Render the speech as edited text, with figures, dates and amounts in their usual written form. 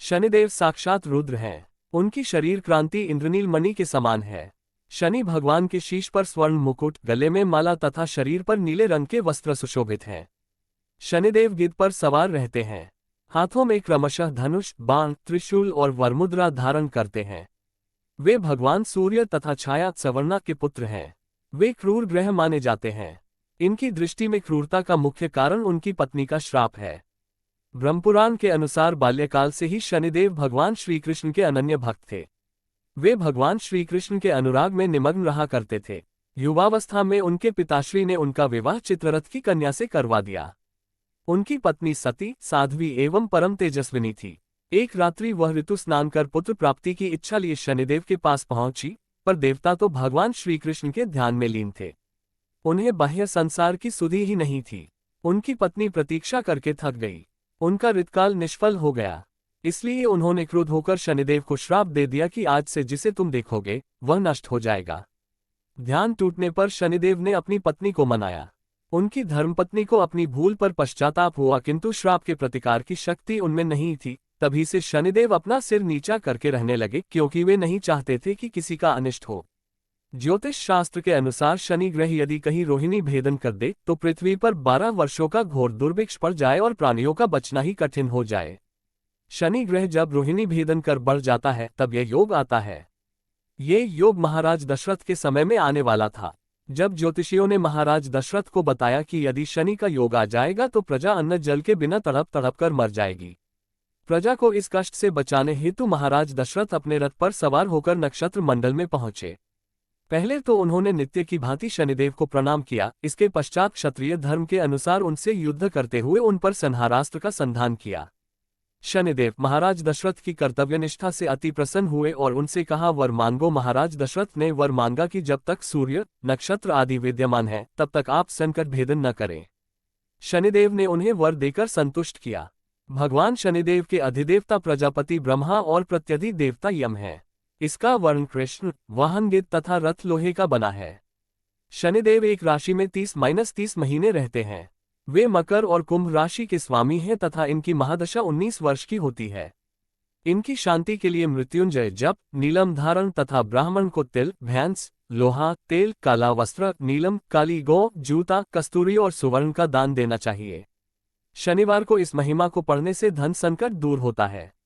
शनिदेव साक्षात रुद्र हैं। उनकी शरीर क्रांति इंद्रनील मणि के समान है। शनि भगवान के शीश पर स्वर्ण मुकुट, गले में माला तथा शरीर पर नीले रंग के वस्त्र सुशोभित हैं। शनिदेव गिद्ध पर सवार रहते हैं। हाथों में क्रमशः धनुष, बाण, त्रिशूल और वरमुद्रा धारण करते हैं। वे भगवान सूर्य तथा छाया सवर्णा के पुत्र हैं। वे क्रूर ग्रह माने जाते हैं। इनकी दृष्टि में क्रूरता का मुख्य कारण उनकी पत्नी का श्राप है। ब्रह्मपुराण के अनुसार बाल्यकाल से ही शनिदेव भगवान श्रीकृष्ण के अनन्य भक्त थे। वे भगवान श्रीकृष्ण के अनुराग में निमग्न रहा करते थे। युवावस्था में उनके पिताश्री ने उनका विवाह चित्ररथ की कन्या से करवा दिया। उनकी पत्नी सती, साध्वी एवं परम तेजस्विनी थी। एक रात्रि वह ऋतु स्नान कर पुत्र प्राप्ति की इच्छा लिए शनिदेव के पास पहुंची, पर देवता तो भगवान श्रीकृष्ण के ध्यान में लीन थे। उन्हें बाह्य संसार की सुधि ही नहीं थी। उनकी पत्नी प्रतीक्षा करके थक गई। उनका ऋतकाल निष्फल हो गया। इसलिए उन्होंने क्रुद्ध होकर शनिदेव को श्राप दे दिया कि आज से जिसे तुम देखोगे वह नष्ट हो जाएगा। ध्यान टूटने पर शनिदेव ने अपनी पत्नी को मनाया। उनकी धर्मपत्नी को अपनी भूल पर पश्चाताप हुआ, किंतु श्राप के प्रतिकार की शक्ति उनमें नहीं थी। तभी से शनिदेव अपना सिर नीचा करके रहने लगे, क्योंकि वे नहीं चाहते थे कि किसी का अनिष्ट हो। ज्योतिष शास्त्र के अनुसार शनि ग्रह यदि कहीं रोहिणी भेदन कर दे तो पृथ्वी पर 12 वर्षों का घोर दुर्भिक्ष पड़ जाए और प्राणियों का बचना ही कठिन हो जाए। शनि ग्रह जब रोहिणी भेदन कर बढ़ जाता है तब यह योग आता है। ये योग महाराज दशरथ के समय में आने वाला था। जब ज्योतिषियों ने महाराज दशरथ को बताया कि यदि शनि का योग आ जाएगा तो प्रजा अन्न जल के बिना तड़प तड़प कर मर जाएगी। प्रजा को इस कष्ट से बचाने हेतु महाराज दशरथ अपने रथ पर सवार होकर नक्षत्र मंडल में पहुंचे। पहले तो उन्होंने नित्य की भांति शनिदेव को प्रणाम किया। इसके पश्चात क्षत्रिय धर्म के अनुसार उनसे युद्ध करते हुए उन पर संहारास्त्र का संधान किया। शनिदेव महाराज दशरथ की कर्तव्यनिष्ठा से अति प्रसन्न हुए और उनसे कहा, वर मांगो। महाराज दशरथ ने वर मांगा कि जब तक सूर्य, नक्षत्र आदि विद्यमान हैं तब तक आप संकट भेदन न करें। शनिदेव ने उन्हें वर देकर संतुष्ट किया। भगवान शनिदेव के अधिदेवता प्रजापति ब्रह्मा और प्रत्यधि देवता यम है। इसका वर्ण कृष्ण, वाहन गिद्ध तथा रथ लोहे का बना है। शनिदेव एक राशि में 30-30 महीने रहते हैं। वे मकर और कुंभ राशि के स्वामी हैं तथा इनकी महादशा 19 वर्ष की होती है। इनकी शांति के लिए मृत्युंजय जप, नीलम धारण तथा ब्राह्मण को तिल, भैंस, लोहा, तेल, काला वस्त्र, नीलम, काली गौ, जूता, कस्तूरी और सुवर्ण का दान देना चाहिए। शनिवार को इस महिमा को पढ़ने से धन संकट दूर होता है।